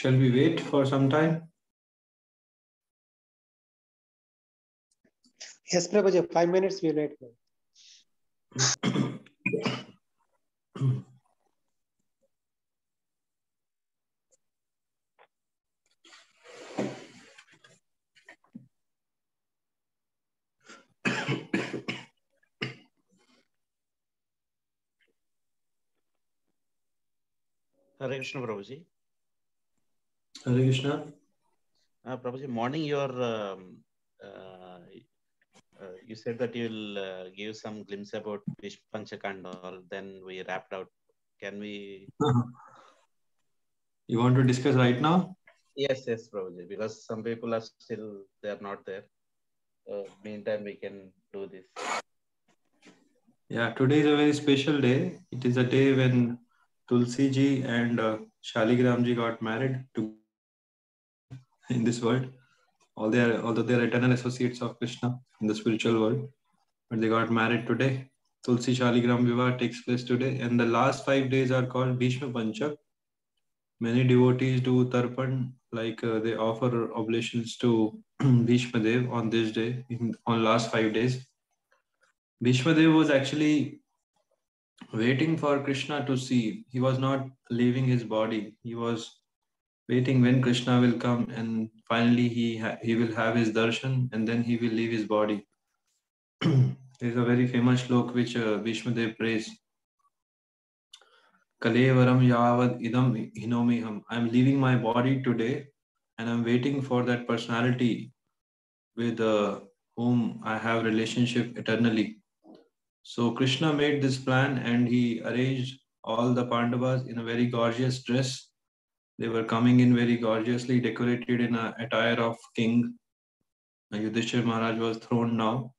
Shall we wait for some time? Yes, Prabhuji, 5 minutes we wait. Hare Krishna, Prabhuji. Hare Krishna. Prabhuji, morning you said that you'll give some glimpse about Bhishma Panchaka and all. Then we wrapped out. Can we? You want to discuss right now? Yes, Prabhuji. Because some people are still they are not there. Meantime, we can do this. Yeah, today is a very special day. It is a day when Tulsi ji and Shaligram ji got married in this world. Although they are eternal associates of Krishna in the spiritual world, but they got married today. Tulsi Shaligram Vivah takes place today, and the last 5 days are called Bhishma Panchak. Many devotees do tarpan, like they offer oblations to Bhishma Dev on this day, on last 5 days. Bhishma Dev was actually waiting for Krishna to see. He was not leaving his body. He was waiting when Krishna will come, and finally he will have his darshan, and then he will leave his body. There is a very famous slok which Bhishma Dev prays. Kalevaram yavad idam hinomiham. I am leaving my body today, and I am waiting for that personality with whom I have relationship eternally. So Krishna made this plan, and he arranged all the Pandavas in a very gorgeous dress. They were coming in very gorgeously decorated in an attire of king. Yudhishthir Maharaj was throned now.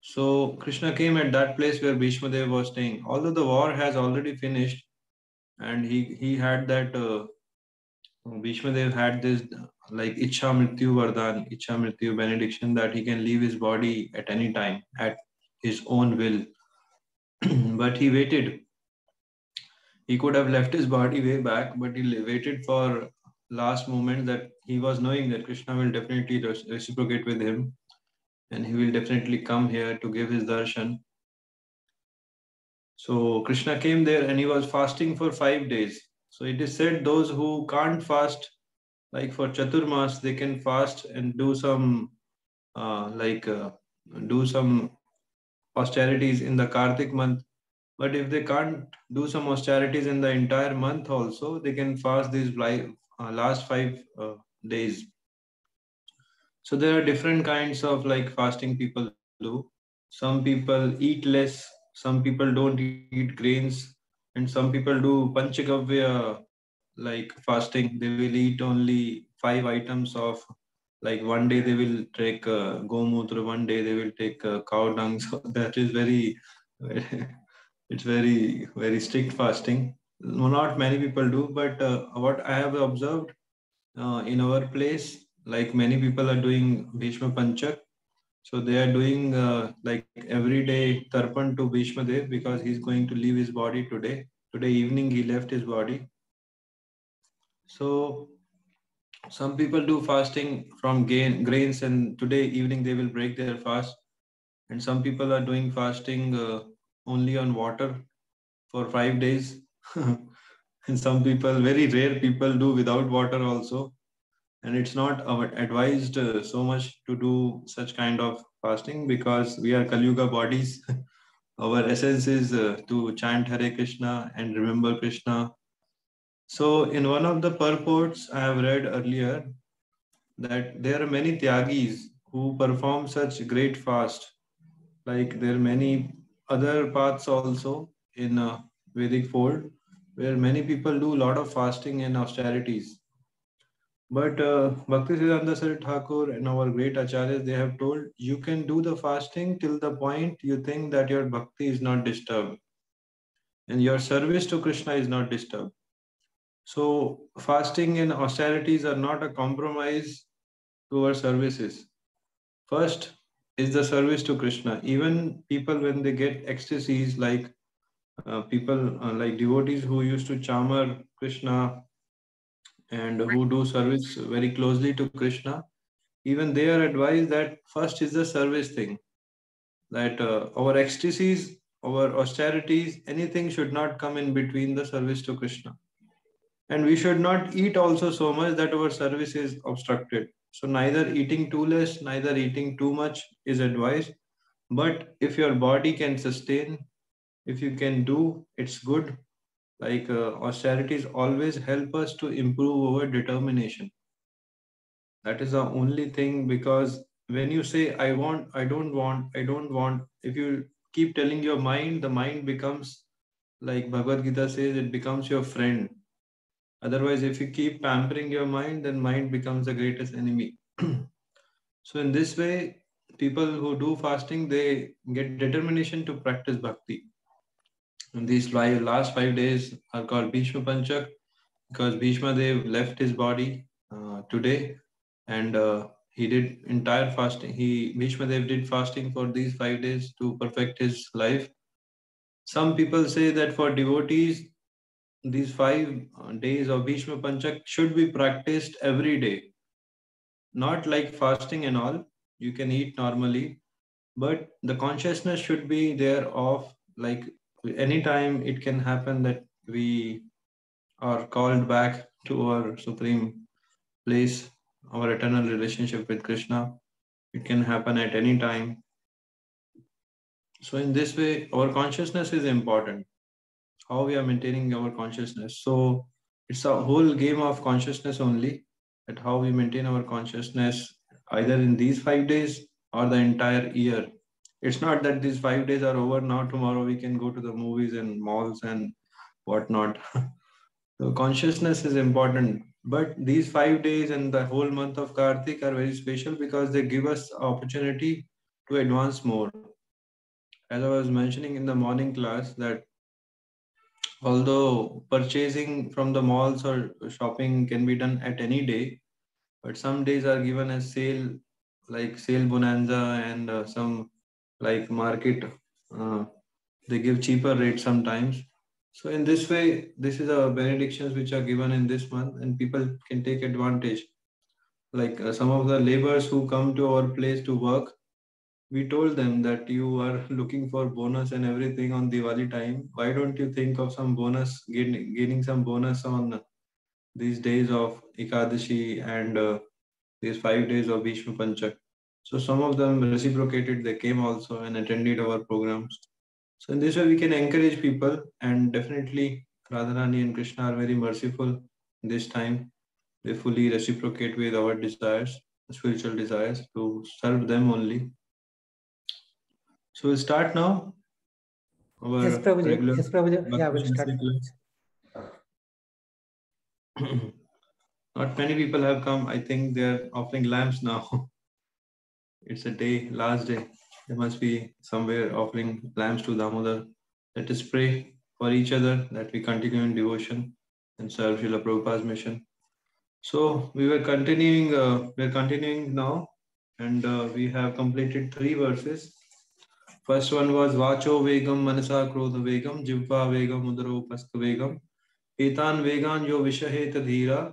So Krishna came at that place where Bhishma Dev was staying. Although the war has already finished, and he had that Bhishma Dev had this like Ichha Mrityu Vardhan, Ichha Mrityu benediction, that he can leave his body at any time at his own will. But he waited. He could have left his body way back, but he waited for last moment, that he was knowing that Krishna will definitely reciprocate with him, and he will definitely come here to give his darshan. So Krishna came there, and he was fasting for 5 days. So it is said those who can't fast, like for Chaturmas, they can fast and do some do some austerities in the Kartik month. But if they can't do some austerities in the entire month also, they can fast these last 5 days. So there are different kinds of like fasting people do. Some people eat less, some people don't eat grains, and some people do Panchagavya like fasting. They will eat only 5 items of, like one day they will take gomutra, one day they will take cow dung. So that is very, it's very strict fasting. Not many people do, but what I have observed in our place, like many people are doing Bhishma Panchak. So they are doing like every day tarpan to Bhishma Dev, because he's going to leave his body today. Today evening he left his body. So some people do fasting from grains, and today evening they will break their fast. And some people are doing fasting only on water for 5 days. And some people, very rare people, do without water also. And it's not advised so much to do such kind of fasting, because we are Kali Yuga bodies. Our essence is to chant Hare Krishna and remember Krishna. So in one of the purports I have read earlier, that there are many Tyagis who perform such great fast. Like there are many other paths also in Vedic fold, where many people do a lot of fasting and austerities. But Bhaktisiddhanta Saraswati Thakur and our great acharyas, they have told you can do the fasting till the point you think that your bhakti is not disturbed and your service to Krishna is not disturbed. So fasting and austerities are not a compromise to our services. First is the service to Krishna. Even people, when they get ecstasies, like people like devotees who used to chamar Krishna and who do service very closely to Krishna, even they are advised that first is the service thing, that our ecstasies, our austerities, anything should not come in between the service to Krishna. And we should not eat also so much that our service is obstructed. So neither eating too less, neither eating too much is advised. But if your body can sustain, if you can do, it's good. Like austerities always help us to improve our determination. That is the only thing, because when you say, I want, I don't want, I don't want, if you keep telling your mind, the mind becomes, like Bhagavad Gita says, it becomes your friend. Otherwise, if you keep pampering your mind, then mind becomes the greatest enemy. So in this way, people who do fasting, they get determination to practice bhakti. And these last 5 days are called Bhishma Panchak, because Bhishma Dev left his body today, and he did entire fasting. Bhishma Dev did fasting for these 5 days to perfect his life. Some people say that for devotees, these 5 days of Bhishma Panchak should be practiced every day. Not like fasting and all, you can eat normally, but the consciousness should be there of, like, anytime it can happen that we are called back to our supreme place, our eternal relationship with Krishna. It can happen at any time. So in this way, our consciousness is important. How we are maintaining our consciousness. So it's a whole game of consciousness only, at how we maintain our consciousness either in these 5 days or the entire year. It's not that these 5 days are over now, tomorrow we can go to the movies and malls and whatnot. So consciousness is important. But these 5 days and the whole month of Kartik are very special because they give us opportunity to advance more. As I was mentioning in the morning class, that although purchasing from the malls or shopping can be done at any day, but some days are given as sale, like sale bonanza, and some like market, uh, they give cheaper rates sometimes. So in this way, this is a benedictions which are given in this month, and people can take advantage. Like some of the laborers who come to our place to work, we told them that you are looking for bonus and everything on Diwali time. Why don't you think of some bonus, gaining some bonus on these days of Ekadashi and these 5 days of Bhishma Panchak? So some of them reciprocated, they came also and attended our programs. So in this way, we can encourage people, and definitely Radharani and Krishna are very merciful this time. They fully reciprocate with our desires, spiritual desires, to serve them only. So we'll start now. Yes, Prabhuji. Yes, Prabhuji. Yeah, we'll start. Not many people have come. I think they're offering lamps now. It's a day, last day. They must be somewhere offering lamps to Damodar. Let us pray for each other that we continue in devotion and serve Srila Prabhupada's mission. So we're continuing now, and we have completed 3 verses. First one was Vacho Vegam Manasa Krodha Vegam Jivva Vegam Udaro Paska Vegam Etan Vegan Yo Vishaheta Dhira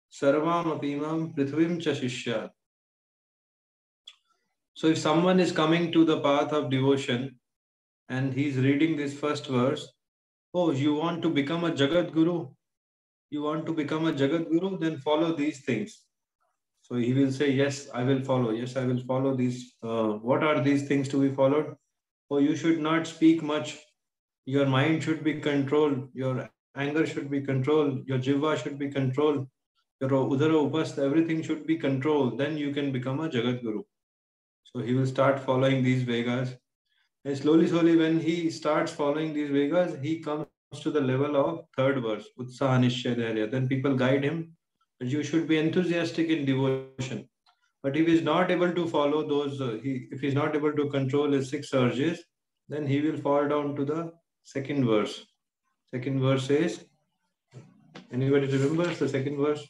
Sarvam Apimam Prithvim Cha Shishya. So if someone is coming to the path of devotion and he's reading this first verse, oh, you want to become a Jagat Guru? You want to become a Jagat Guru? Then follow these things. So he will say, yes, I will follow. Yes, I will follow these. What are these things to be followed? Oh, you should not speak much. Your mind should be controlled. Your anger should be controlled. Your jiva should be controlled. Your udara upastha, everything should be controlled. Then you can become a Jagat Guru. So he will start following these Vegas. And slowly, when he starts following these Vegas, he comes to the level of 3rd verse, Utsaha Nishya Dharya. Then people guide him that you should be enthusiastic in devotion. But if he is not able to follow those, if he is not able to control his 6 urges, then he will fall down to the 2nd verse. 2nd verse says, anybody remembers the 2nd verse?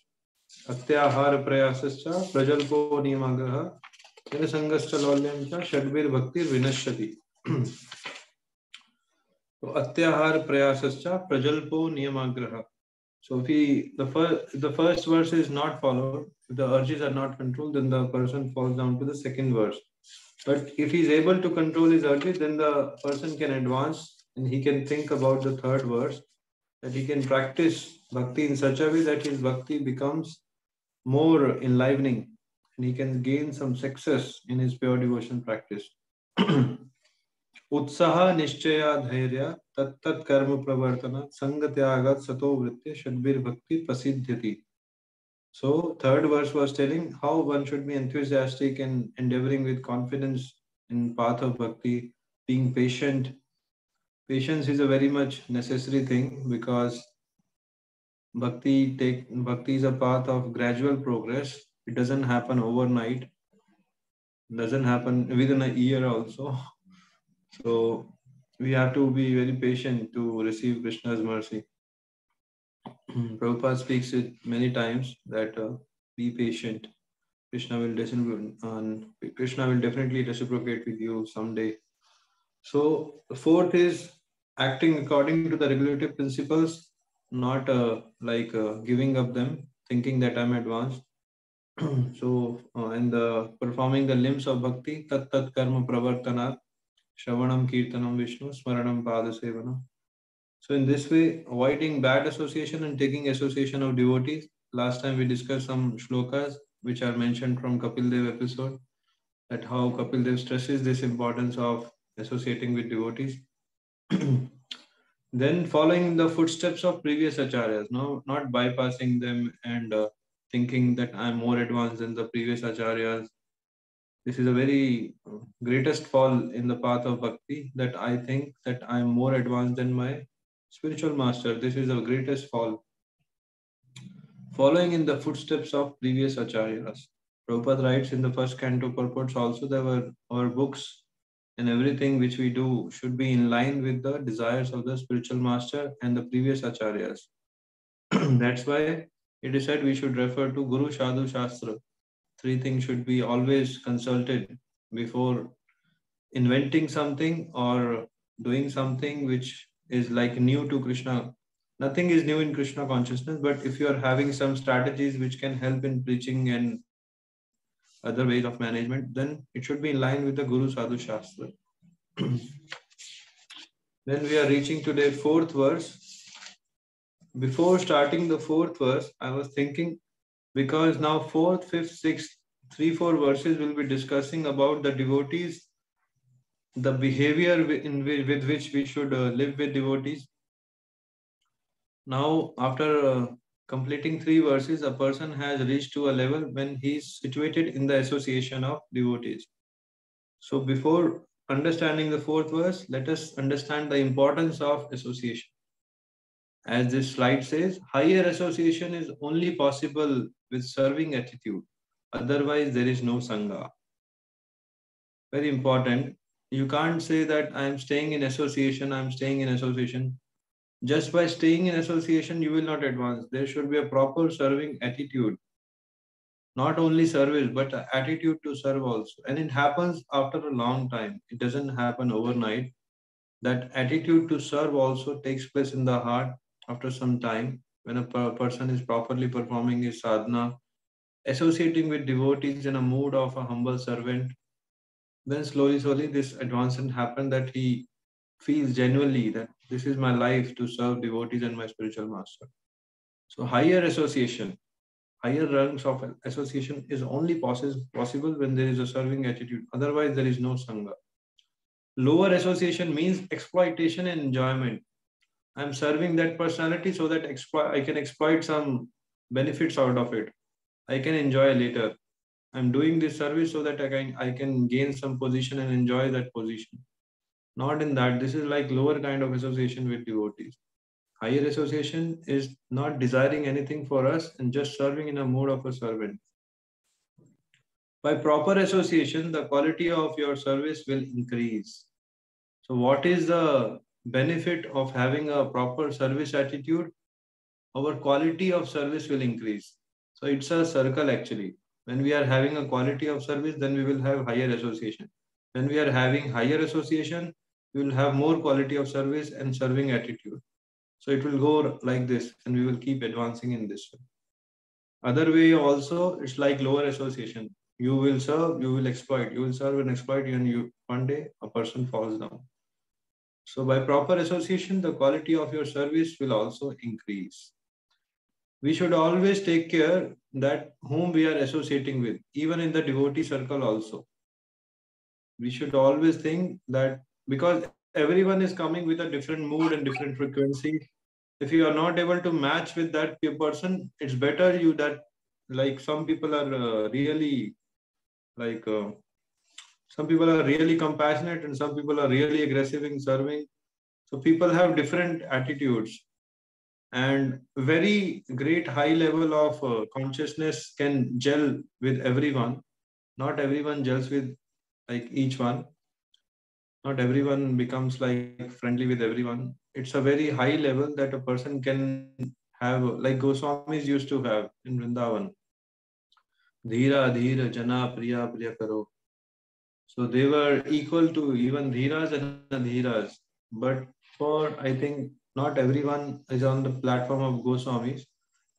Atyahara prayasascha prajalpo niyamagraha janasangascha lolyamcha shadvir bhaktir vinashyati. So atyahara prayasascha prajalpo niyamagraha. So if the first verse is not followed, if the urges are not controlled, then the person falls down to the second verse. But if he's able to control his urges, then the person can advance and he can think about the third verse, that he can practice bhakti in such a way that his bhakti becomes more enlivening and he can gain some success in his pure devotion practice. उत्साह निश्चय धैर्य तत्त कर्म प्रवर्तन संग त्याग सतो वृत्ति षड्भिर भक्ति प्रसिद्ध्यति. So third verse was telling how one should be enthusiastic and endeavoring with confidence in path of bhakti, being patient. Patience is a very much necessary thing because bhakti is a path of gradual progress. It doesn't happen overnight. It doesn't happen within a year also. So we have to be very patient to receive Krishna's mercy. Prabhupada speaks it many times that be patient. Krishna will definitely reciprocate with you someday. So the fourth is acting according to the regulative principles, not giving up them, thinking that I'm advanced. So and performing the limbs of bhakti, tat karma pravartana, Shravanam Kirtanam Vishnu, Smaranam Padasevanam. So in this way, avoiding bad association and taking association of devotees. Last time we discussed some shlokas which are mentioned from Kapil Dev episode, that how Kapil Dev stresses this importance of associating with devotees. Then following the footsteps of previous acharyas, no, not bypassing them and thinking that I'm more advanced than the previous acharyas. This is a very greatest fall in the path of bhakti, that I think that I am more advanced than my spiritual master. This is the greatest fall. Following in the footsteps of previous acharyas. Prabhupada writes in the first canto purports also that our books and everything which we do should be in line with the desires of the spiritual master and the previous acharyas. That's why it is said we should refer to Guru Sadhu Shastra. Three things should be always consulted before inventing something or doing something which is like new to Krishna. Nothing is new in Krishna consciousness, but if you are having some strategies which can help in preaching and other ways of management, then it should be in line with the Guru Sadhu Shastra. Then we are reaching today fourth verse. Before starting the fourth verse, I was thinking, because now fourth, fifth, sixth, 3-4 verses will be discussing about the devotees, the behavior with which we should live with devotees. Now, after completing 3 verses, a person has reached to a level when he is situated in the association of devotees. So before understanding the fourth verse, let us understand the importance of association. As this slide says, higher association is only possible with serving attitude. Otherwise, there is no Sangha. Very important. You can't say that I'm staying in association, I'm staying in association. Just by staying in association, you will not advance. There should be a proper serving attitude. Not only service, but attitude to serve also. And it happens after a long time. It doesn't happen overnight. That attitude to serve also takes place in the heart after some time, when a person is properly performing his sadhana, associating with devotees in a mood of a humble servant. Then slowly this advancement happens, that he feels genuinely that this is my life to serve devotees and my spiritual master. So higher association, higher rungs of association is only possible when there is a serving attitude. Otherwise, there is no Sangha. Lower association means exploitation and enjoyment. I'm serving that personality so that I can exploit some benefits out of it. I can enjoy later. I'm doing this service so that I can gain some position and enjoy that position. Not in that. This is like lower kind of association with devotees. Higher association is not desiring anything for us and just serving in a mode of a servant. By proper association, the quality of your service will increase. So what is the benefit of having a proper service attitude? Our quality of service will increase. So it's a circle actually. When we are having a quality of service, then we will have higher association. When we are having higher association, we will have more quality of service and serving attitude. So it will go like this, and we will keep advancing in this way. Other way also, it's like lower association. You will serve, you will exploit. You will serve and exploit, and one day a person falls down. So by proper association, the quality of your service will also increase. We should always take care that whom we are associating with, even in the devotee circle also. We should always think that because everyone is coming with a different mood and different frequency, if you are not able to match with that person, it's better you that, like, some people are really like some people are really compassionate and some people are really aggressive in serving. So people have different attitudes, and very great high level of consciousness can gel with everyone. Not everyone gels with like each one. Not everyone becomes like friendly with everyone. It's a very high level that a person can have, like Goswamis used to have in Vrindavan. Dhira, dhira, jana, priya, priya karo. So they were equal to even dhiras and adhiras. But for, I think, not everyone is on the platform of Goswamis.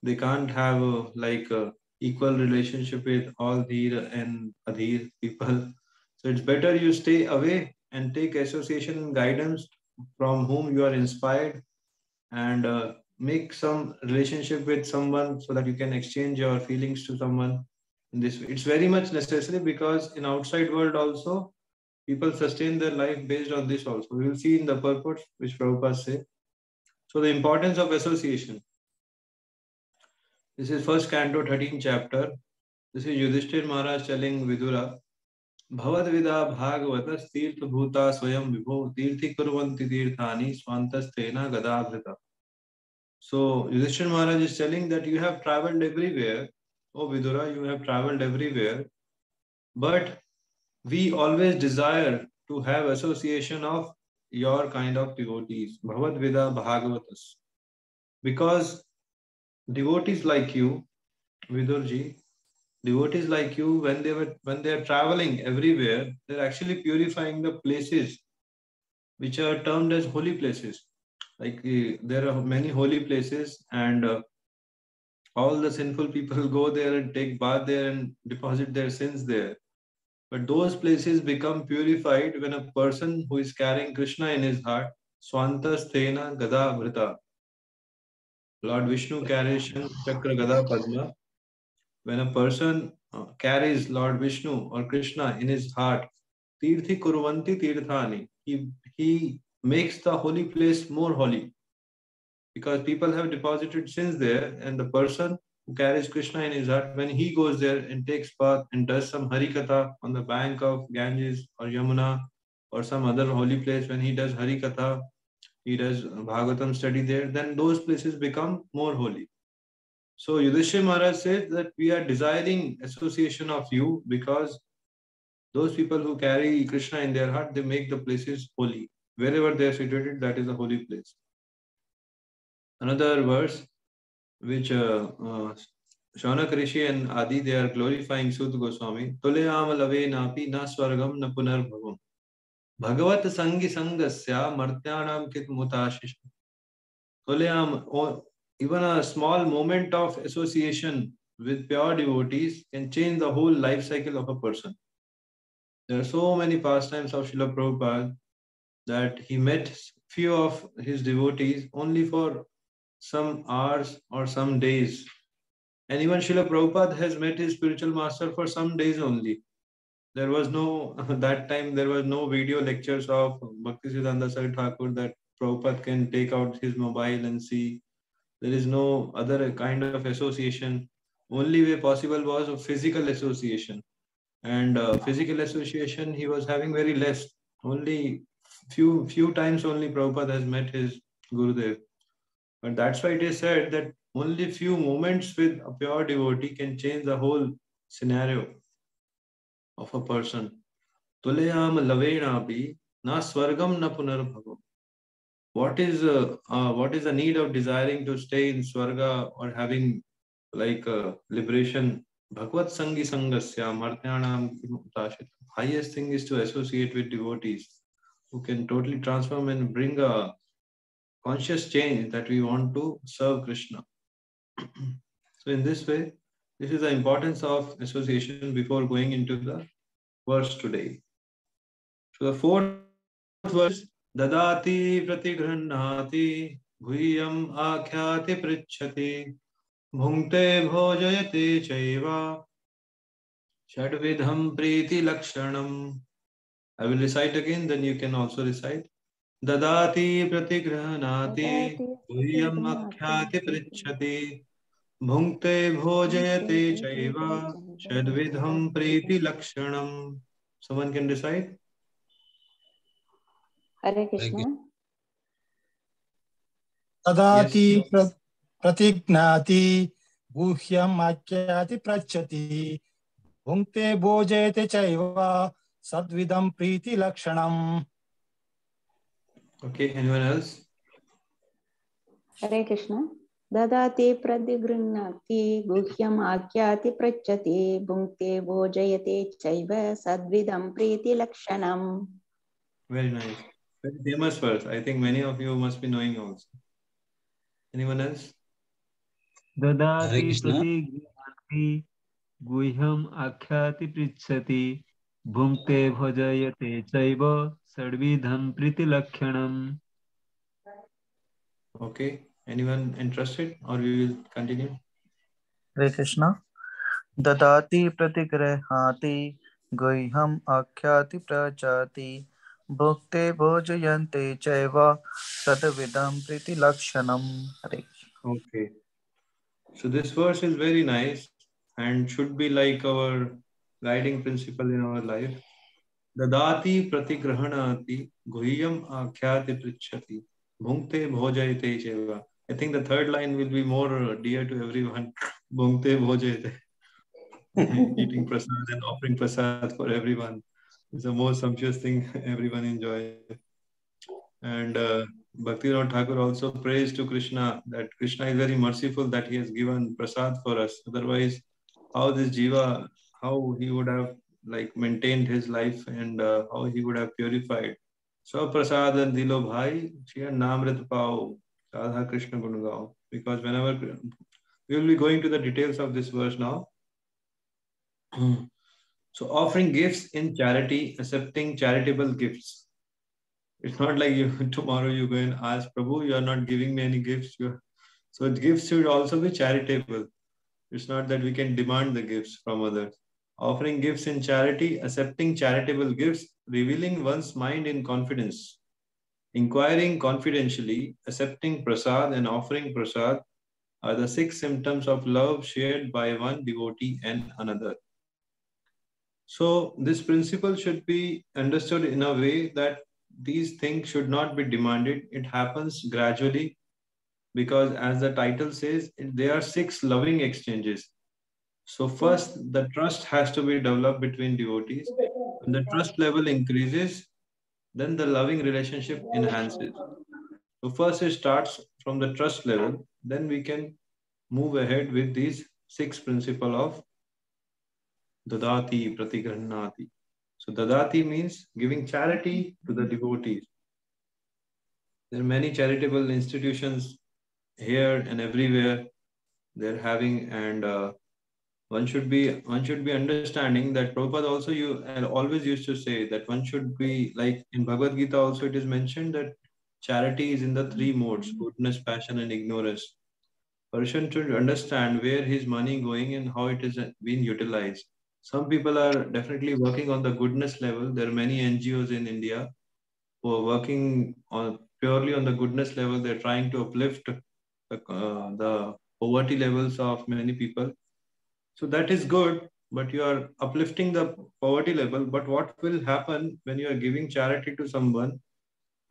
They can't have like a equal relationship with all dhira and adhir people. So it's better you stay away and take association and guidance from whom you are inspired, and make some relationship with someone so that you can exchange your feelings to someone in this way. It's very much necessary because in outside world also people sustain their life based on this also. We will see in the purport which Prabhupada say. So the importance of association. This is first canto, 13th chapter. This is Yudhishthir Maharaj telling Vidura, Bhavad Vida Bhagavatas Tirtha Bhuta Swayam Vibho Tirthi Kurvanti Tirthani Swantasthena Gadabhrita. So Yudhishthir Maharaj is telling that you have traveled everywhere. Oh Vidura, you have traveled everywhere. But we always desire to have association of your kind of devotees. Bhavad Vida Bhagavatas. Because devotees like you, Vidurji, devotees like you, when they are traveling everywhere, they're actually purifying the places which are termed as holy places. Like there are many holy places, and all the sinful people go there and take bath there and deposit their sins there. But those places become purified when a person who is carrying Krishna in his heart, Swantasthena Gada Vrita. Lord Vishnu carries Chakra Gada Padma. When a person carries Lord Vishnu or Krishna in his heart, Tirthi Kurvanti Tirthani, he makes the holy place more holy. Because people have deposited sins there, and the person who carries Krishna in his heart, when he goes there and takes bath and does some Harikatha on the bank of Ganges or Yamuna or some other holy place, when he does Harikatha, he does Bhagavatam study there, then those places become more holy. So Yudhishthira Maharaj said that we are desiring association of you because those people who carry Krishna in their heart, they make the places holy. Wherever they are situated, that is a holy place. Another verse which Shaunak Rishi and Adi, they are glorifying Sud Goswami. Tuleyam lave napi na swargam na punarbhavam. Bhagavat sangi sangasya martyanam kit mutashish. Tuleyam, even a small moment of association with pure devotees can change the whole life cycle of a person. There are so many pastimes of Srila Prabhupada that he met few of his devotees only for some hours or some days. And even Srila Prabhupada has met his spiritual master for some days only. There was no, that time there was no video lectures of Bhaktisiddhanta Saraswati Thakur that Prabhupada can take out his mobile and see. There is no other kind of association. Only way possible was a physical association. And physical association he was having very less. Only few times only Prabhupada has met his Gurudev. But that's why it is said that only few moments with a pure devotee can change the whole scenario of a person. Tuleyam lavenapi na swargam na punarbhavam. What is the need of desiring to stay in Swarga or having like liberation? Bhagavad Sangi Sangasya Martyanam Utashit. Highest thing is to associate with devotees who can totally transform and bring a conscious change that we want to serve Krishna. So in this way, this is the importance of association before going into the verse today. So the fourth verse, Dadati Pratigranati Guhyam Akhyati Prichati Bhunkte Bhojayate Chaiva Shadvidham Priti Lakshanam. I will recite again, then you can also recite. Dadati Pratigrahanati Guhyam Akhyati Prichati Bhunkte Bhojayate Chaiva Shadvidham Priti Lakshanam. Someone can recite? Hare Krishna. Tadati pratignati guhyam akyati prachati bhunkte bhojayate chaiva sadvidam priti lakshanam. Okay, anyone else? Hare Krishna. Dadati pradigruhnati guhyam akyati prachati bhunkte bhojayate chaiva sadvidam priti lakshanam. Very nice. Very famous verse. I think many of you must be knowing also. Anyone else? Dadati pratigrihati guhyam akhyati prichati bhunkte bhojayate chaiva sadvidham priti lakshanam. Okay. Anyone interested, or we will continue? Hare Krishna. Dadati pratigrahati guhyam akhyati prachati bhukte bhojayante chaiva sadvidam priti lakshanam. Hare. Okay. So this verse is very nice and should be like our guiding principle in our life. Dadati pratigrahanati guhyam akhyati prichati bhunkte bhojayate cheva. I think the third line will be more dear to everyone. Bhunkte bhojayate. Eating prasad and offering prasad for everyone is the most sumptuous thing everyone enjoys. And Bhaktivinoda Thakur also prays to Krishna that Krishna is very merciful that he has given prasad for us. Otherwise, how this jiva, how he would have like maintained his life and how he would have purified. So prasad and dilo bhai, Shriya namrit pao, Radha Krishna gunagao. Because whenever we will be going to the details of this verse now. So offering gifts in charity, accepting charitable gifts. It's not like you tomorrow you go and ask Prabhu, you are not giving me any gifts. So gifts should also be charitable. It's not that we can demand the gifts from others. Offering gifts in charity, accepting charitable gifts, revealing one's mind in confidence, inquiring confidentially, accepting prasad and offering prasad are the 6 symptoms of love shared by one devotee and another. So this principle should be understood in a way that these things should not be demanded. It happens gradually because, as the title says, there are 6 loving exchanges. So first, the trust has to be developed between devotees. When the trust level increases, then the loving relationship enhances. So first it starts from the trust level, then we can move ahead with these 6 principles of Dadati Pratigrahanati. So Dadati means giving charity to the devotees. There are many charitable institutions here and everywhere they're having, and one should be understanding that Prabhupada also always used to say that one should be like in Bhagavad Gita also it is mentioned that charity is in the 3 modes: goodness, passion, and ignorance. Person should understand where his money going and how it is being utilized. Some people are definitely working on the goodness level. There are many NGOs in India who are working on purely on the goodness level. They're trying to uplift the poverty levels of many people. So that is good, but you are uplifting the poverty level. But what will happen when you are giving charity to someone?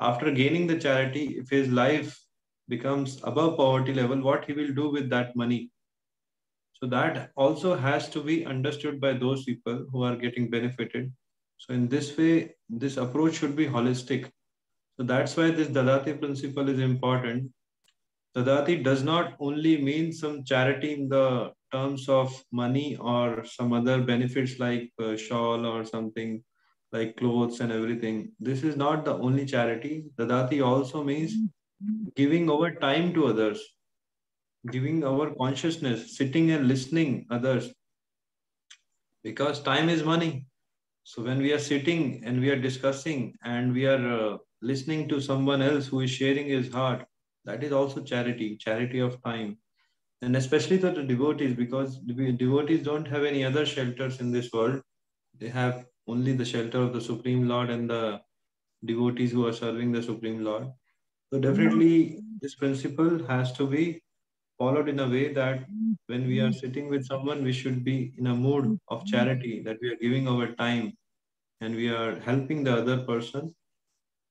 After gaining the charity, if his life becomes above poverty level, what he will do with that money? So that also has to be understood by those people who are getting benefited. So in this way, this approach should be holistic. So that's why this Dadati principle is important. Dadati does not only mean some charity in the terms of money or some other benefits like shawl or something like clothes and everything. This is not the only charity. Dadati also means giving our time to others, giving our consciousness, sitting and listening others, because time is money. So when we are sitting and we are discussing and we are listening to someone else who is sharing his heart, that is also charity, charity of time. And especially to the devotees, because the devotees don't have any other shelters in this world. They have only the shelter of the Supreme Lord and the devotees who are serving the Supreme Lord. So definitely this principle has to be followed in a way that when we are sitting with someone, we should be in a mood of charity, that we are giving our time and we are helping the other person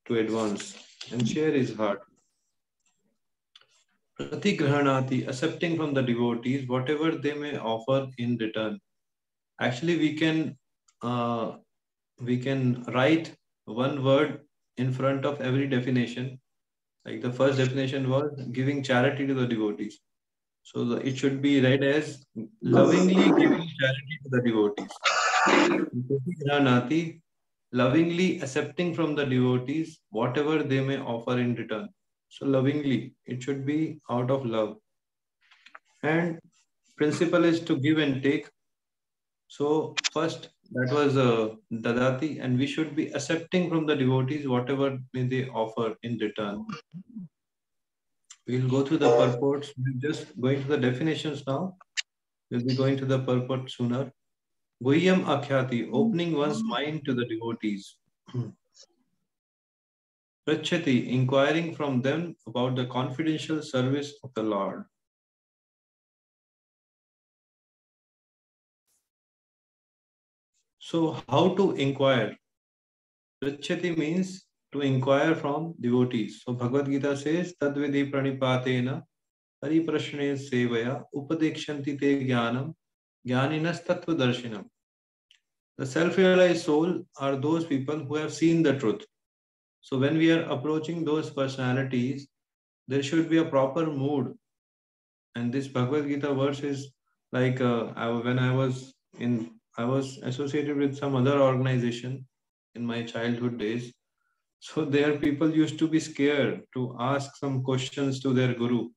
to advance and share his heart. Pratigrahanati, accepting from the devotees whatever they may offer in return. Actually, we can write one word in front of every definition. Like the first definition was giving charity to the devotees. So it should be read as lovingly giving charity to the devotees. Pratigrahanati, lovingly accepting from the devotees whatever they may offer in return. So lovingly, it should be out of love. And principle is to give and take. So first, that was dadati, and we should be accepting from the devotees whatever they offer in return. We'll go through the purports. We're just going to the definitions now. We'll be going to the purport sooner. Guhyam akhyati, opening one's mind to the devotees. Prachati, inquiring from them about the confidential service of the Lord. So how to inquire? Prachati means to inquire from devotees. So Bhagavad Gita says, Tadvidi pranipatena pariprashne sevaya upadekshanti te jnanam jnaninas tattva darshinam. The self-realized soul are those people who have seen the truth. So when we are approaching those personalities, there should be a proper mood. And this Bhagavad Gita verse is like when I was associated with some other organization in my childhood days. So there people used to be scared to ask some questions to their guru.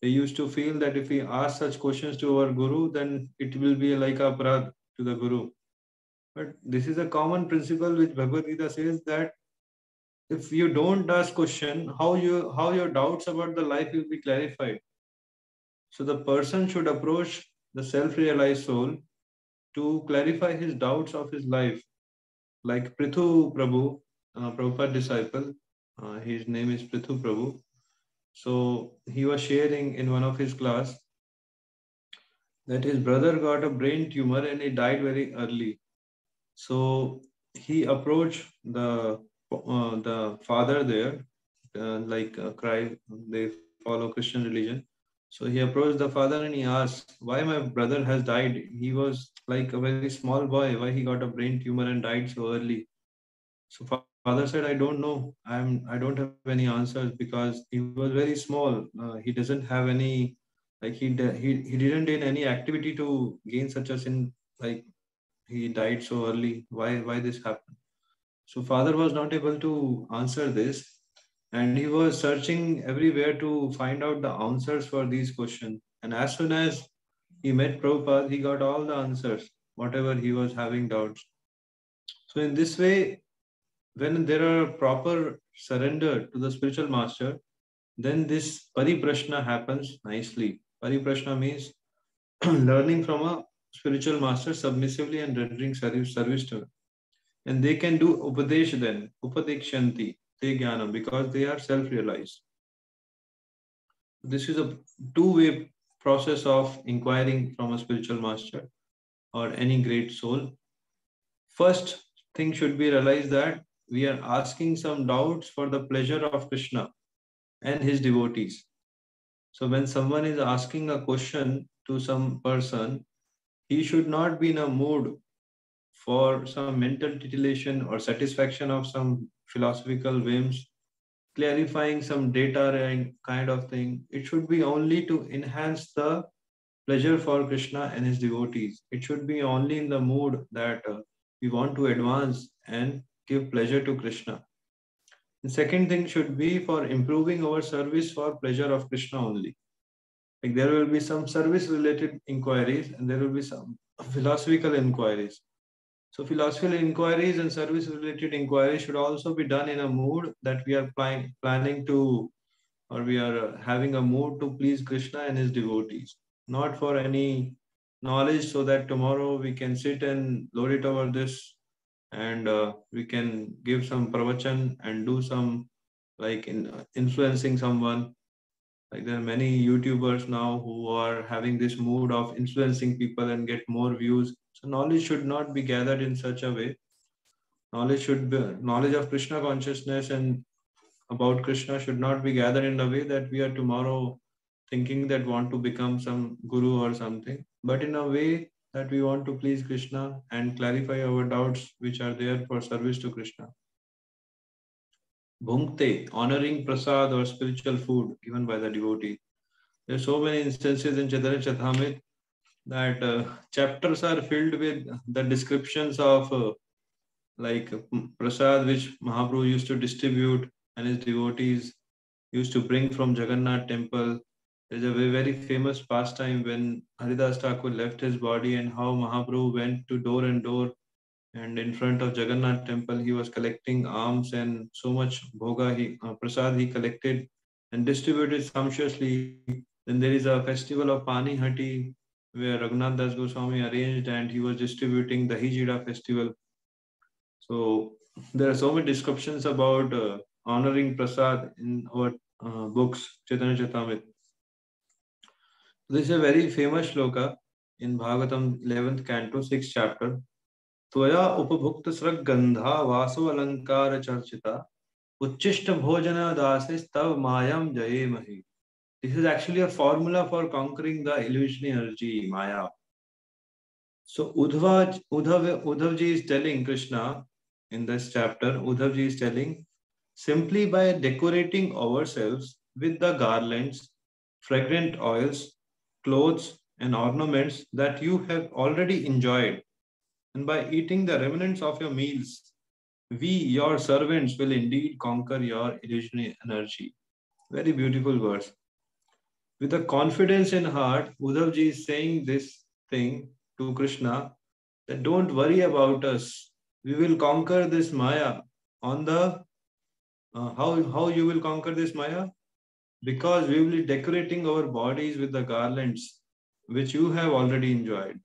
They used to feel that if we ask such questions to our guru, then it will be like a aparadh to the guru. But this is a common principle which Bhagavad Gita says that if you don't ask question, how your doubts about the life will be clarified. So the person should approach the self-realized soul to clarify his doubts of his life. Like Prithu Prabhu, Prabhupada disciple, his name is Prithu Prabhu. So he was sharing in one of his class that his brother got a brain tumor and he died very early. So he approached the father there, they follow Christian religion. So he approached the father and he asked, why my brother has died? He was like a very small boy. Why he got a brain tumor and died so early? So father said, I don't know. I don't have any answers because he was very small. He doesn't have any, like he didn't do any activity to gain such a sin. Like he died so early. Why this happened? So father was not able to answer this. And he was searching everywhere to find out the answers for these questions. And as soon as he met Prabhupada, he got all the answers, whatever he was having doubts. So in this way, when there are proper surrender to the spiritual master, then this pariprashna happens nicely. Pariprashna means learning from a spiritual master submissively and rendering service to him. And they can do upadesh then, upadekshanti, te jnanam, because they are self-realized. This is a two-way process of inquiring from a spiritual master or any great soul. First thing should be realized that we are asking some doubts for the pleasure of Krishna and his devotees. So when someone is asking a question to some person, he should not be in a mood for some mental titillation or satisfaction of some philosophical whims, clarifying some data and kind of thing. It should be only to enhance the pleasure for Krishna and his devotees. It should be only in the mood that we want to advance and give pleasure to Krishna. The second thing should be for improving our service for pleasure of Krishna only. Like there will be some service related inquiries and there will be some philosophical inquiries. So philosophical inquiries and service related inquiries should also be done in a mood that we are planning to, or we are having a mood to please Krishna and his devotees, not for any knowledge so that tomorrow we can sit and lord it over this and we can give some pravachan and do some like influencing someone. Like there are many YouTubers now who are having this mood of influencing people and get more views. So knowledge should not be gathered in such a way. Knowledge should be knowledge of Krishna consciousness and about Krishna should not be gathered in a way that we are tomorrow thinking that want to become some guru or something, but in a way that we want to please Krishna and clarify our doubts which are there for service to Krishna. Bhunkte, honoring prasad or spiritual food given by the devotee. There are so many instances in Chaitanya Charitamrita that chapters are filled with the descriptions of like prasad which Mahaprabhu used to distribute and his devotees used to bring from Jagannath temple. There's a very famous pastime when Haridas Thakur left his body and how Mahaprabhu went to door and door and in front of Jagannath temple he was collecting alms and so much bhoga, prasad he collected and distributed sumptuously. Then there is a festival of Pani Hati where Raghunath Das Goswami arranged and he was distributing the Hijira festival. So there are so many descriptions about honoring prasad in our books, Chaitanya Charitamrita. This is a very famous shloka in Bhagavatam 11th canto, 6th chapter. Tvaya upabhukta srag gandha vaso alankara charchita uchishta bhojana dasis tav mayam jaye mahi. This is actually a formula for conquering the illusionary energy, Maya. So Uddhavji is telling Krishna in this chapter, Uddhavji is telling, simply by decorating ourselves with the garlands, fragrant oils, clothes and ornaments that you have already enjoyed, and by eating the remnants of your meals, we, your servants, will indeed conquer your illusionary energy. Very beautiful verse. With a confidence in heart, Uddhavji is saying this thing to Krishna that don't worry about us. We will conquer this Maya on the how you will conquer this Maya? Because we will be decorating our bodies with the garlands which you have already enjoyed.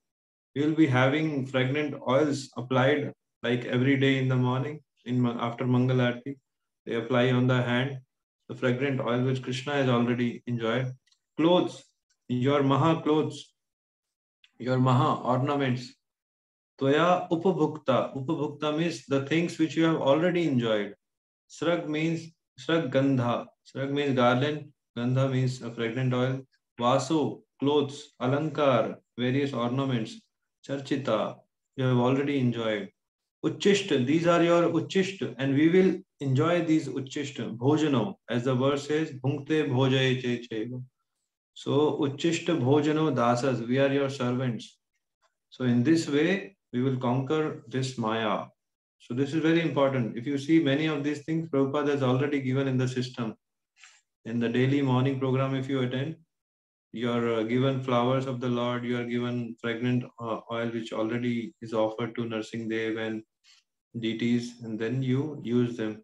We will be having fragrant oils applied like every day in the morning after Mangal Aarti. They apply on the hand the fragrant oil which Krishna has already enjoyed. Clothes, your Maha clothes, your Maha ornaments. Tvaya upabhukta. Upabhukta means the things which you have already enjoyed. Srag means srag gandha. Srag means garland. Gandha means a fragrant oil. Vaso, clothes. Alankar, various ornaments. Charchita, you have already enjoyed. Uchishta, these are your uchishta, and we will enjoy these uchishta. Bhojano, as the verse says, bhunkte bhojaye cheva. So, uchishta bhojano dasas, we are your servants. So, in this way, we will conquer this Maya. So, this is very important. If you see many of these things, Prabhupada has already given in the system. In the daily morning program, if you attend, you are given flowers of the Lord, you are given fragrant oil which already is offered to Narsingh Dev and deities, and then you use them.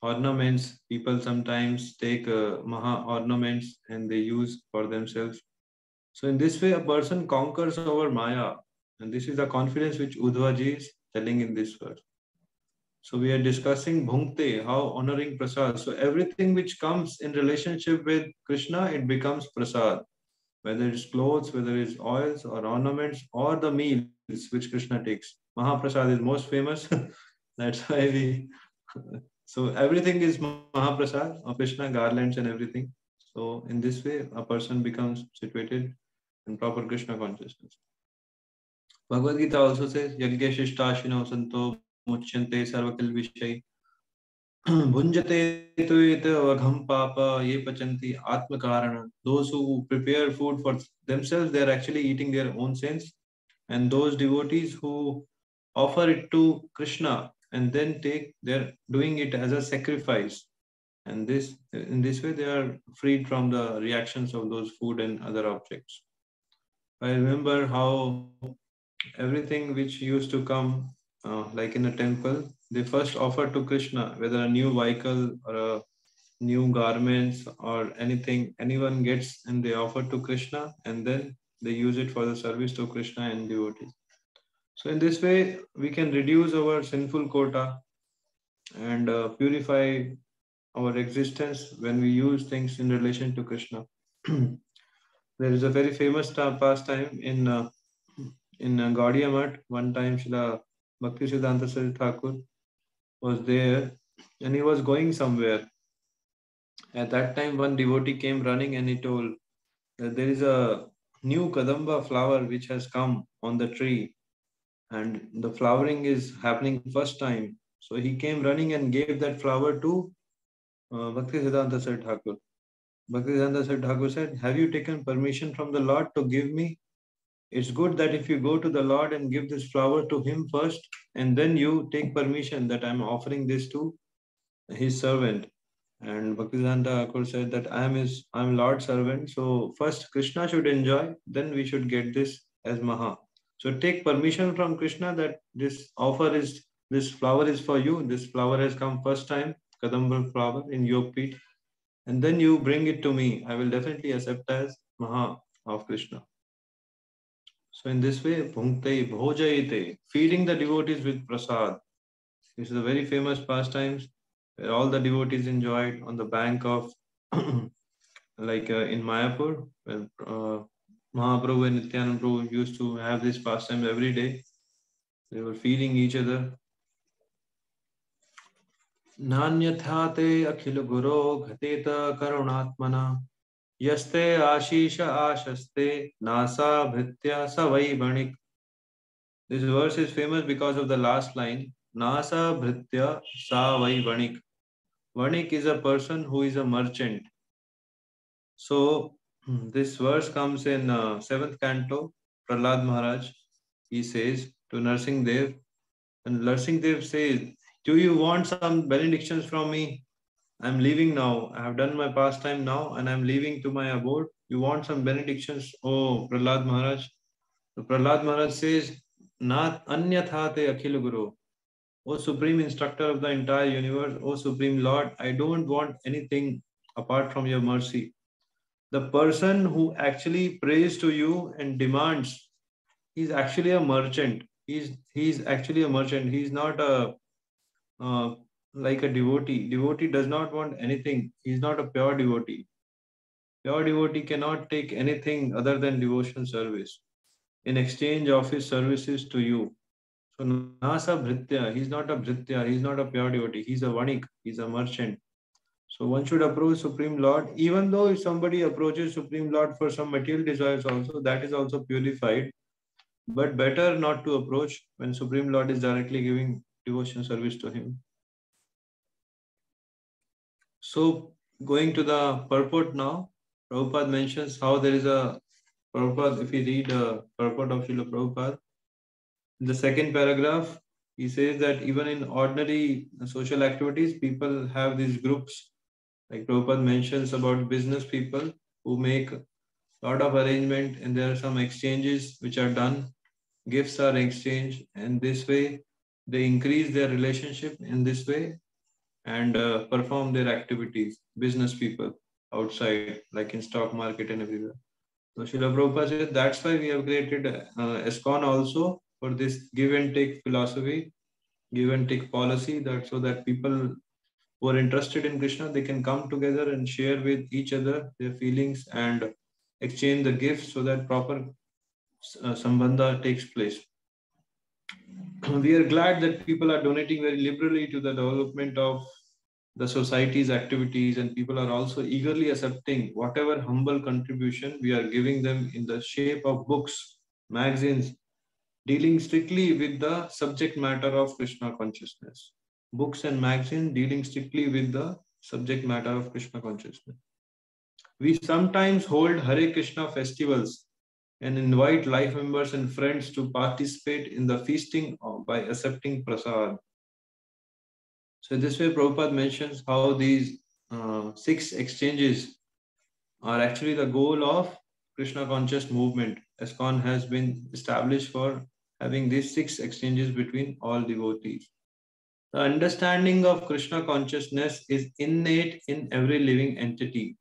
Ornaments, people sometimes take Maha ornaments and they use for themselves. So in this way, a person conquers over Maya, and this is the confidence which Uddhavaji is telling in this verse. So we are discussing Bhunkte, how honoring Prasad. So everything which comes in relationship with Krishna, it becomes Prasad. Whether it's clothes, whether it's oils or ornaments or the meals which Krishna takes. Mahaprasad is most famous. That's why we... So everything is Mahaprasad of Krishna, garlands and everything. So in this way, a person becomes situated in proper Krishna consciousness. Bhagavad Gita also says, Yagya Shishtashino Santo Muchyante Sarvakil Vishay Bhunjate Tuita Vagham Papa Ye Pachanti Atma Karana. Those who prepare food for themselves, they are actually eating their own sins. And those devotees who offer it to Krishna, and then they're doing it as a sacrifice. And in this way, they are freed from the reactions of those food and other objects. I remember how everything which used to come, like in a temple, they first offer to Krishna, whether a new vehicle or a new garments or anything anyone gets, and they offer to Krishna, and then they use it for the service to Krishna and devotees. So in this way, we can reduce our sinful quota and purify our existence when we use things in relation to Krishna. There is a very famous pastime in Gaudiya Math. One time, Srila Bhaktisiddhanta Saraswati Thakur was there, and he was going somewhere. At that time, one devotee came running and he told that there is a new Kadamba flower which has come on the tree, and the flowering is happening first time. So he came running and gave that flower to Bhaktisiddhanta Saraswati Thakur. Bhaktisiddhanta Saraswati Thakur said, "Have you taken permission from the Lord to give me? It's good that if you go to the Lord and give this flower to him first, and then you take permission that I'm offering this to his servant." And Bhaktisiddhanta Thakur said that I'm Lord's servant. So first Krishna should enjoy, then we should get this as Maha. So take permission from Krishna that this flower is for you. This flower has come first time, Kadamba flower in Yogpith. And then you bring it to me. I will definitely accept as Maha of Krishna. So in this way, Bhunkte Bhojayate, feeding the devotees with prasad. This is a very famous pastime where all the devotees enjoyed on the bank of, like in Mayapur, when Mahaprabhu and Nityananda Prabhu used to have this pastime every day. They were feeding each other. Nanyathate akhil guru ghateta karunatmana yaste ashisha ashaste nasa bhritya savai banik. This verse is famous because of the last line, Nasa bhritya savai banik. Vanik is a person who is a merchant. So this verse comes in 7th canto, Prahlad Maharaj. He says to Narsingh Dev, and Narsingh Dev says, "Do you want some benedictions from me? I'm leaving now. I have done my pastime now and I'm leaving to my abode. You want some benedictions, oh Prahlad Maharaj?" So Prahlad Maharaj says, "Nat anyathate akhil guru." O Supreme Instructor of the entire universe, O Supreme Lord, I don't want anything apart from your mercy. The person who actually prays to you and demands, he's actually a merchant. He's actually a merchant. He's not a like a devotee. Devotee does not want anything. He's not a pure devotee. Pure devotee cannot take anything other than devotion service in exchange of his services to you. So Nasa Bhritya, he's not a Bhritya, he's not a pure devotee, he's a Vanik, he's a merchant. So one should approach Supreme Lord, even though if somebody approaches Supreme Lord for some material desires also, that is also purified. But better not to approach when Supreme Lord is directly giving devotion service to him. So going to the purport now, Prabhupada mentions how there is a Prabhupada, if we read the purport of Srila Prabhupada, in the second paragraph, he says that even in ordinary social activities, people have these groups. Like Prabhupada mentions about business people who make a lot of arrangement, and there are some exchanges which are done. Gifts are exchanged, and this way they increase their relationship in this way and perform their activities. Business people outside, like in stock market and everywhere. So Srila Prabhupada said that's why we have created ISKCON also, for this give and take philosophy, give and take policy, that so that people who are interested in Krishna, they can come together and share with each other their feelings and exchange the gifts so that proper sambandha takes place. We are glad that people are donating very liberally to the development of the society's activities, and people are also eagerly accepting whatever humble contribution we are giving them in the shape of books, magazines, dealing strictly with the subject matter of Krishna consciousness. Books and magazines dealing strictly with the subject matter of Krishna consciousness. We sometimes hold Hare Krishna festivals and invite life members and friends to participate in the feasting by accepting prasad. So this way Prabhupada mentions how these 6 exchanges are actually the goal of Krishna conscious movement. ISKCON has been established for having these 6 exchanges between all devotees. The understanding of Krishna consciousness is innate in every living entity.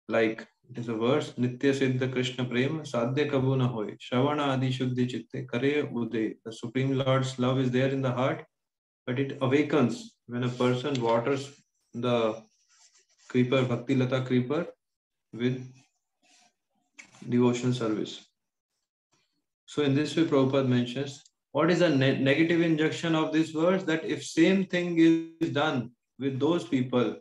Like it is a verse, Nitya Siddha Krishna Prema Sadhya Kabhu na hoy Shravana Adi Shuddhi Chitte Kare Uday. The Supreme Lord's love is there in the heart, but it awakens when a person waters the creeper, Bhakti Lata creeper, with devotional service. So in this way Prabhupada mentions, what is a negative injection of this verse? That if same thing is done with those people,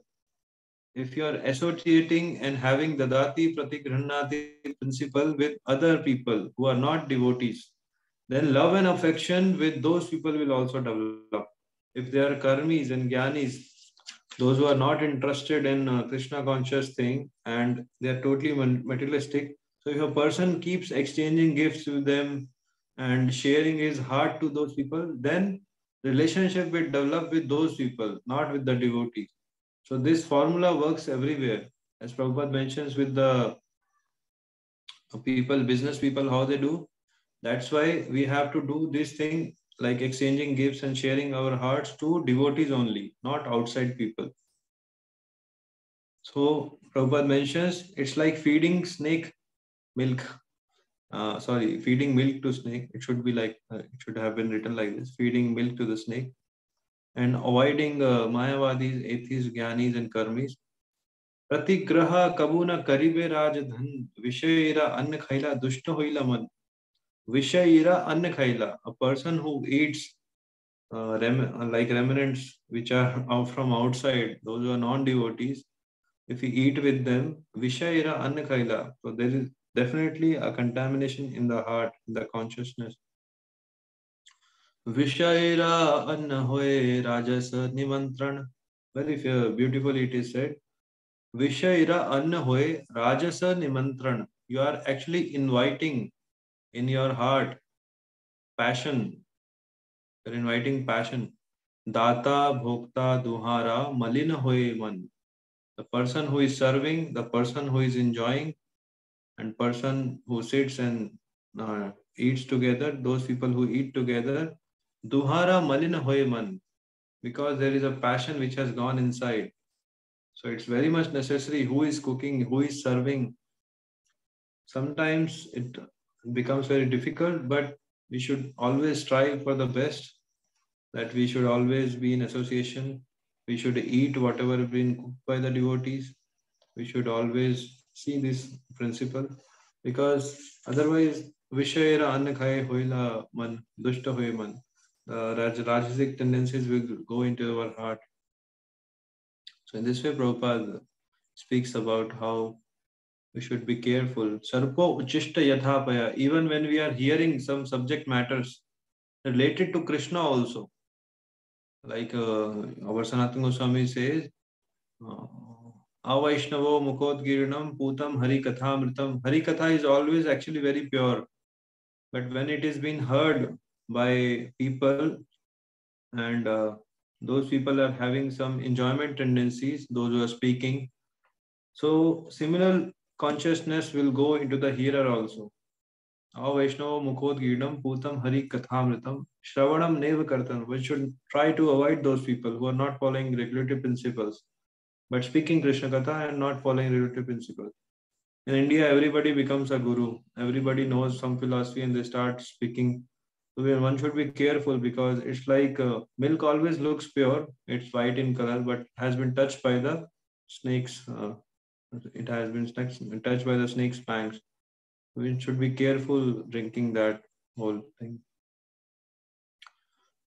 if you are associating and having Dadati Pratigrihnati principle with other people who are not devotees, then love and affection with those people will also develop. If they are karmis and jnanis, those who are not interested in Krishna conscious thing and they are totally materialistic, so if a person keeps exchanging gifts with them and sharing his heart to those people, then relationship will develop with those people, not with the devotees. So this formula works everywhere. As Prabhupada mentions with the people, business people, how they do. That's why we have to do this thing like exchanging gifts and sharing our hearts to devotees only, not outside people. So Prabhupada mentions it's like feeding snake milk. Feeding milk to snake. It should be like, it should have been written like this, feeding milk to the snake. And avoiding Mayavadis, atheists, Gyanis and Karmis. Pratigraha kabuna karibe rajdhan vishayira anna khaila dushta hoila man. Vishayira anna khaila, a person who eats like remnants which are out from outside, those who are non-devotees, if we eat with them, Vishayira anna khaila. So there is definitely a contamination in the heart, in the consciousness. Vishayira anna hoye rajas nimantran. Very beautifully it is said. Vishayira anna hoye rajas nimantran. You are actually inviting in your heart passion. You are inviting passion. Data bhokta duhara malina hoye man. The person who is serving, the person who is enjoying, and person who sits and eats together, those people who eat together, duhara malina hoye man, because there is a passion which has gone inside. So it's very much necessary who is cooking, who is serving. Sometimes it becomes very difficult, but we should always strive for the best, that we should always be in association. We should eat whatever has been cooked by the devotees. We should always see this principle, because otherwise Vishayira anna khaye hoila man, dushta hoye man. The rajasic tendencies will go into our heart. So in this way Prabhupada speaks about how we should be careful. Sarpo uchishta yathapaya, even when we are hearing some subject matters related to Krishna also. Like our Sanatana Goswami says, Avaishnavo Mukhodgirinam Putam Hari Kathamritam. Hari Katha is always actually very pure. But when it is being heard by people and those people are having some enjoyment tendencies, those who are speaking, so similar consciousness will go into the hearer also. Vaishnava Mukhodgirinam Putam Hari Kathamritam Shravanam Neva Kartanam. We should try to avoid those people who are not following regulative principles, but speaking Krishna Katha and not following regulative principles. In India, everybody becomes a guru. Everybody knows some philosophy and they start speaking. So one should be careful, because it's like milk always looks pure. It's white in color, but has been touched by the snakes. It has been touched by the snake's fangs. We should be careful drinking that whole thing.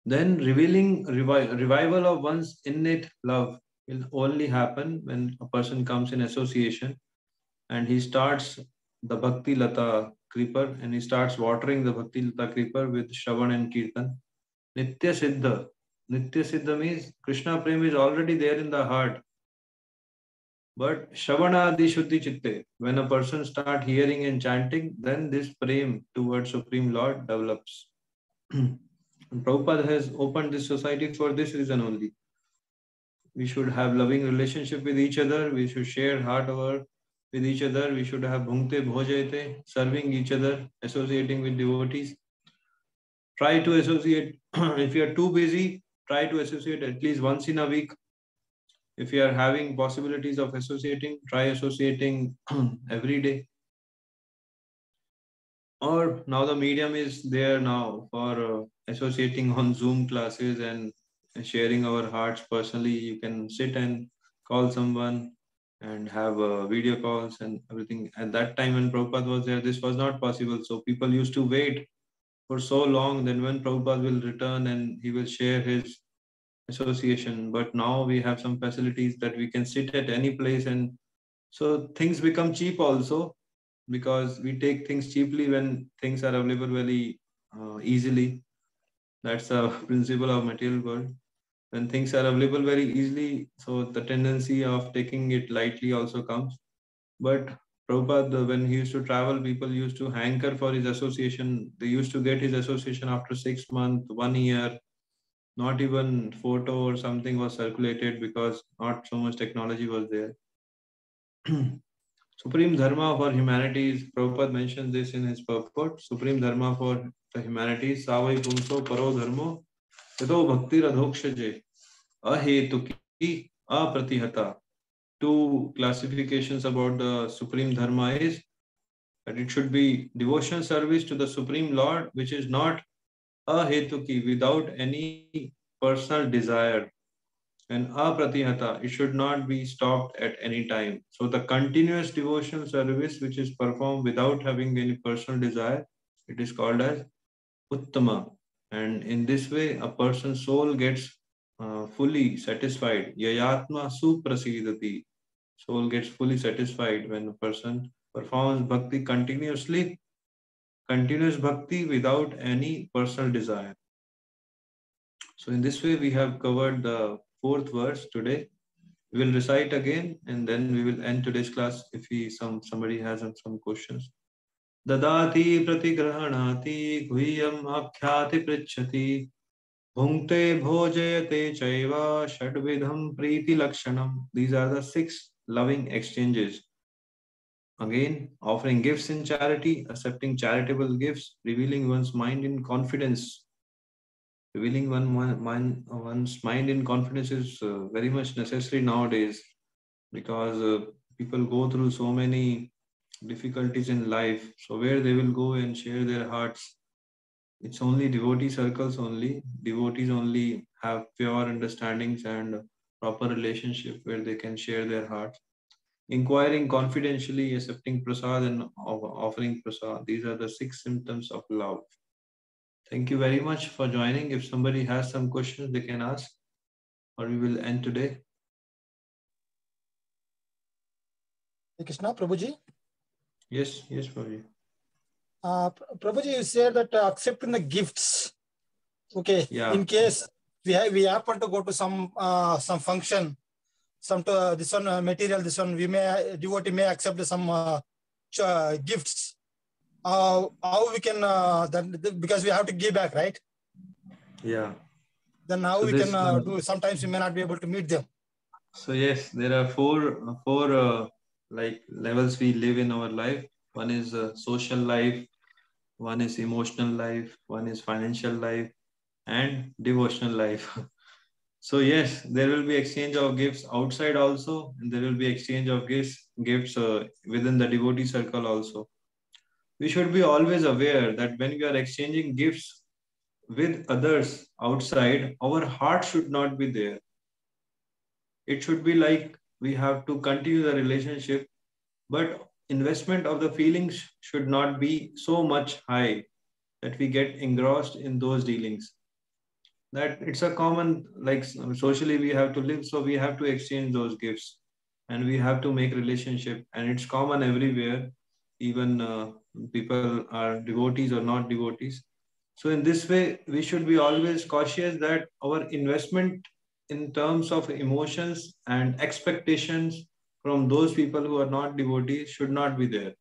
Then revival of one's innate love will only happen when a person comes in association and he starts the Bhakti Lata creeper and he starts watering the Bhakti Lata creeper with Shravan and Kirtan. Nitya Siddha. Nitya Siddha means Krishna Prem is already there in the heart. But Shravana Adi Shuddhi Chitte, when a person starts hearing and chanting, then this Prem towards Supreme Lord develops. And Prabhupada has opened this society for this reason only. We should have loving relationship with each other. We should share heart over with each other. We should have bhungte bhojayate, serving each other, associating with devotees. Try to associate. If you are too busy, try to associate at least once in a week. If you are having possibilities of associating, try associating every day. Or now the medium is there now for associating on Zoom classes and sharing our hearts personally. You can sit and call someone and have video calls and everything. At that time when Prabhupada was there, this was not possible. So people used to wait for so long. Then when Prabhupada will return and he will share his association. But now we have some facilities that we can sit at any place, and so things become cheap also, because we take things cheaply when things are available very easily. That's the principle of material world. When things are available very easily, so the tendency of taking it lightly also comes. But Prabhupada, when he used to travel, people used to hanker for his association. They used to get his association after 6 months, 1 year. Not even photo or something was circulated because not so much technology was there. Supreme Dharma for humanities, Prabhupada mentioned this in his purport. Supreme Dharma for the humanities, Savai Pumso Paro Dharmo, Yato Bhakti Radhokshaje, Ahetuki, Apratihata. Two classifications about the Supreme Dharma is that it should be devotion service to the Supreme Lord, which is not ahetuki, without any personal desire. And apratihata, it should not be stopped at any time. So the continuous devotional service which is performed without having any personal desire, it is called as uttama. And in this way, a person's soul gets fully satisfied. Yayatma suprasidati. Soul gets fully satisfied when a person performs bhakti continuously, continuous bhakti without any personal desire. So in this way, we have covered the 4th verse today. We will recite again and then we will end today's class if somebody has some questions. Dadati pratigrahanati guhyam akhyati pritchati bhunkte bhojayate chaiva shadvidham priti lakshanam. These are the 6 loving exchanges. Again, offering gifts in charity, accepting charitable gifts, revealing one's mind in confidence. Revealing one's mind in confidence is very much necessary nowadays, because people go through so many difficulties in life. So where they will go and share their hearts? It's only devotee circles only. Devotees only have pure understandings and proper relationship where they can share their hearts. Inquiring confidentially, accepting prasad and offering prasad. These are the 6 symptoms of love. Thank you very much for joining. If somebody has some questions, they can ask, or we will end today. Krishna, Prabhuji? Yes, Prabhuji. Prabhuji, you said that accepting the gifts. Okay. Yeah. In case we happen to go to some function, this one material, this one devotee may accept some gifts. How we can because we have to give back, right? Yeah. Then how we can do? Sometimes we may not be able to meet them. So yes, there are four like levels we live in our life. One is social life, one is emotional life, one is financial life, and devotional life. So yes, there will be exchange of gifts outside also, and there will be exchange of gifts within the devotee circle also. We should be always aware that when we are exchanging gifts with others outside, our heart should not be there. It should be like we have to continue the relationship, but investment of the feelings should not be so much high that we get engrossed in those dealings. That it's a common, like socially we have to live, so we have to exchange those gifts and we have to make relationship, and it's common everywhere, even people are devotees or not devotees. So in this way, we should be always cautious that our investment in terms of emotions and expectations from those people who are not devotees should not be there.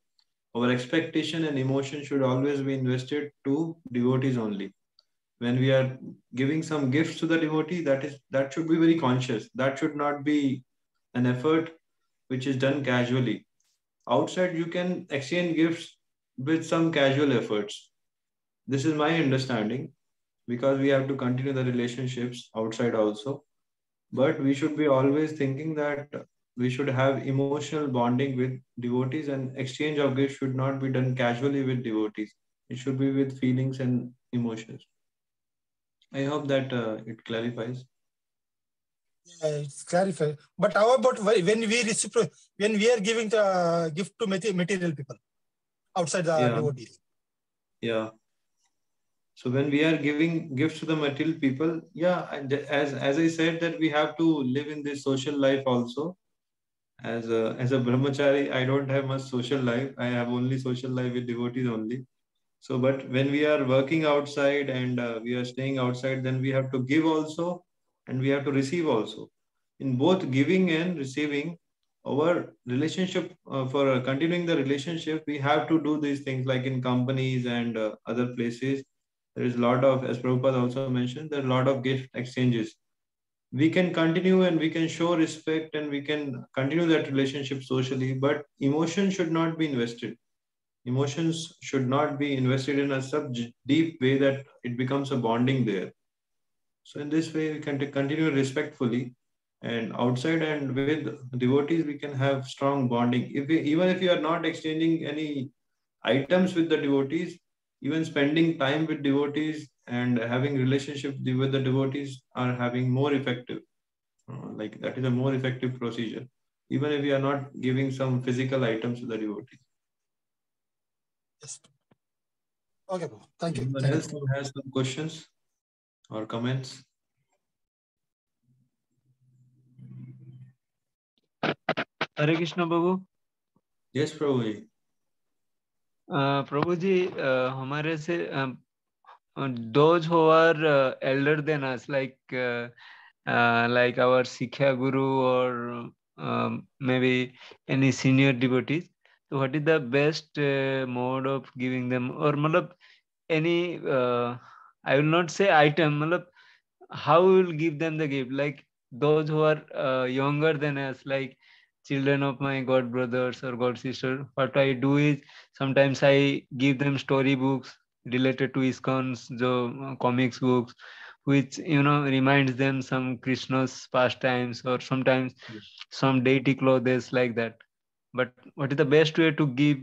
Our expectation and emotion should always be invested to devotees only. when we are giving some gifts to the devotee, that should be very conscious. That should not be an effort which is done casually. Outside, you can exchange gifts with some casual efforts. This is my understanding, because we have to continue the relationships outside also. But we should be always thinking that we should have emotional bonding with devotees, and exchange of gifts should not be done casually with devotees. It should be with feelings and emotions. I hope that it clarifies. Yeah, it's clarified. But how about when we are giving the gift to material people outside the devotees? Yeah. So when we are giving gifts to the material people, yeah, as I said, that we have to live in this social life also. As a brahmachari, I don't have much social life. I have only social life with devotees only. So, but when we are working outside and we are staying outside, then we have to give also, and we have to receive also. In both giving and receiving, our relationship, for continuing the relationship, we have to do these things, like in companies and other places. There is a lot of, as Prabhupada also mentioned, there are a lot of gift exchanges. We can continue and we can show respect and we can continue that relationship socially, but emotion should not be invested. Emotions should not be invested in a such deep way that it becomes a bonding there. So in this way, we can continue respectfully, and outside and with devotees, we can have strong bonding. Even if you are not exchanging any items with the devotees, even spending time with devotees and having relationship with the devotees are having more effective. Like that is a more effective procedure, even if we are not giving some physical items to the devotees. Yes. Okay, thank you. Anyone else who has some questions or comments? Hare Krishna, Prabhu. Yes, Prabhu. Prabhu ji, हमारे से those who are elder than us, like our Sikhya Guru or maybe any senior devotees. So, what is the best mode of giving them, or malab any? I will not say item. Malab, how we will give them the gift? Like those who are younger than us, like children of my god brothers or god sister. What I do is sometimes I give them story books related to ISKCON's comics books, which reminds them some Krishna's pastimes, or sometimes some deity clothes like that. But what is the best way to give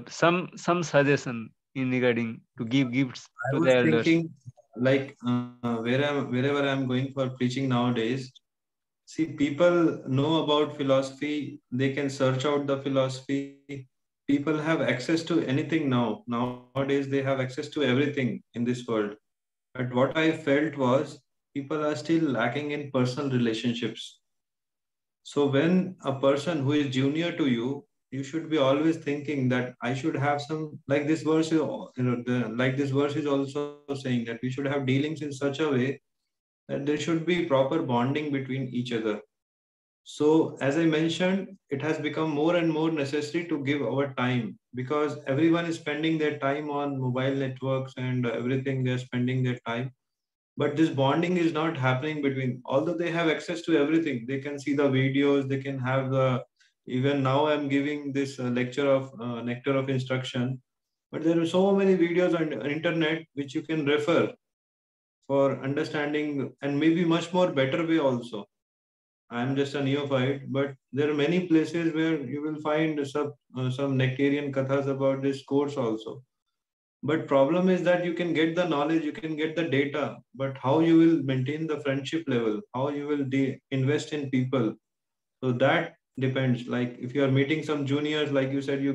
some suggestion in regarding to give gifts to the elders? I was thinking, like wherever I'm going for preaching nowadays, see, people know about philosophy. They can search out the philosophy. People have access to anything now. Nowadays, they have access to everything in this world. But what I felt was people are still lacking in personal relationships. So when a person who is junior to you, you should be always thinking that I should have some, like this verse, like this verse is also saying that we should have dealings in such a way that there should be proper bonding between each other. So as I mentioned, it has become more and more necessary to give our time, because everyone is spending their time on mobile networks and everything. They're spending their time, but this bonding is not happening between, although they have access to everything. They can see the videos, they can have the, even now I'm giving this lecture of nectar of instruction, but there are so many videos on internet which you can refer for understanding, and maybe much more better way also. I'm just a neophyte, but there are many places where you will find some nectarian kathas about this course also. But problem is that you can get the knowledge, you can get the data, but how you will maintain the friendship level, how you will invest in people. So that depends. Like if you are meeting some juniors, like you said, you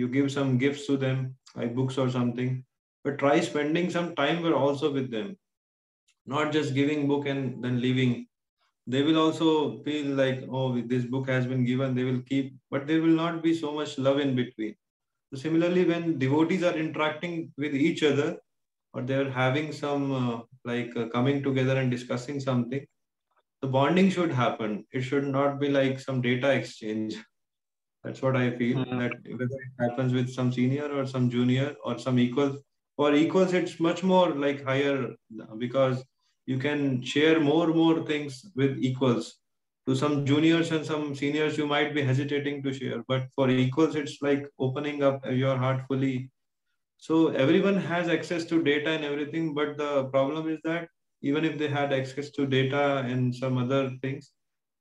give some gifts to them, like books or something, but try spending some time also with them, not just giving book and then leaving. They will also feel like, oh, this book has been given, they will keep, but there will not be so much love in between. So similarly, when devotees are interacting with each other, or they're having some coming together and discussing something, the bonding should happen. It should not be like some data exchange. That's what I feel, that whether it happens with some senior or some junior or some equal, For equals, it's much more like higher, because you can share more things with equals. To some juniors and some seniors, you might be hesitating to share, but for equals, it's like opening up your heart fully. So everyone has access to data and everything, but the problem is that even if they had access to data and some other things,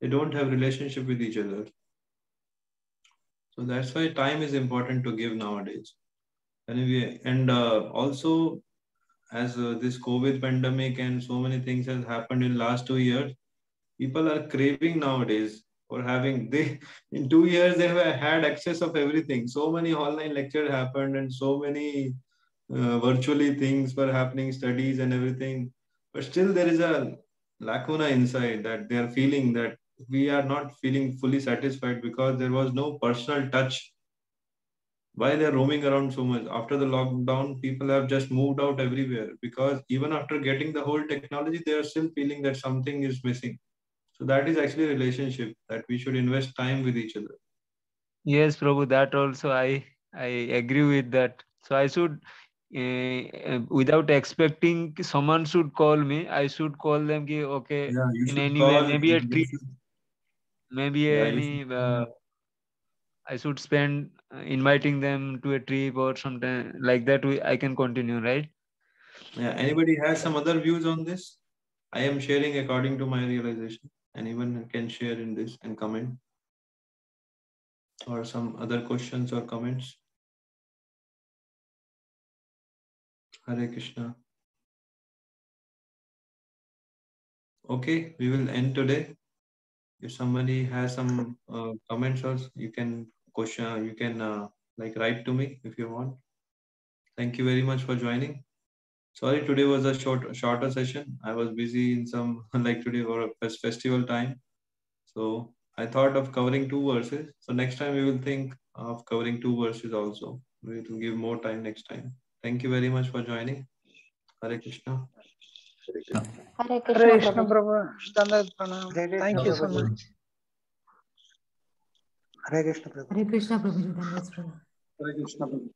they don't have relationship with each other. So that's why time is important to give nowadays. And also, as this COVID pandemic and so many things has happened in last 2 years, people are craving nowadays for having, they in 2 years they have had access of everything. So many online lectures happened and so many virtually things were happening, studies and everything. But still there is a lacuna inside, that they are feeling that we are not feeling fully satisfied because there was no personal touch. Why they're roaming around so much? After the lockdown, people have just moved out everywhere, because even after getting the whole technology, they are still feeling that something is missing. So that is actually a relationship, that we should invest time with each other. Yes, Prabhu, that also I agree with that. So I should, without expecting someone should call me, I should call them, ki, okay, Yeah, you in should any way, call. maybe a trip, maybe Yeah, any, I should spend inviting them to a trip or something like that. I can continue, right? Yeah. Anybody has some other views on this? I am sharing according to my realization. Anyone can share in this and comment, or some other questions or comments. Hare Krishna. Okay, we will end today. If somebody has some comments, or you can question, you can like write to me if you want. Thank you very much for joining. Sorry, today was a shorter session. I was busy in some like today for a festival time. So I thought of covering 2 verses. So next time we will think of covering 2 verses also. We will give more time next time. Thank you very much for joining. Hare Krishna. Hare Hare Krishna, Krishna, Prabhu. Prabhu. Thank you so much. Hare Krishna, Prabhu. Hare Krishna, Prabhu. Hare Krishna, Prabhu.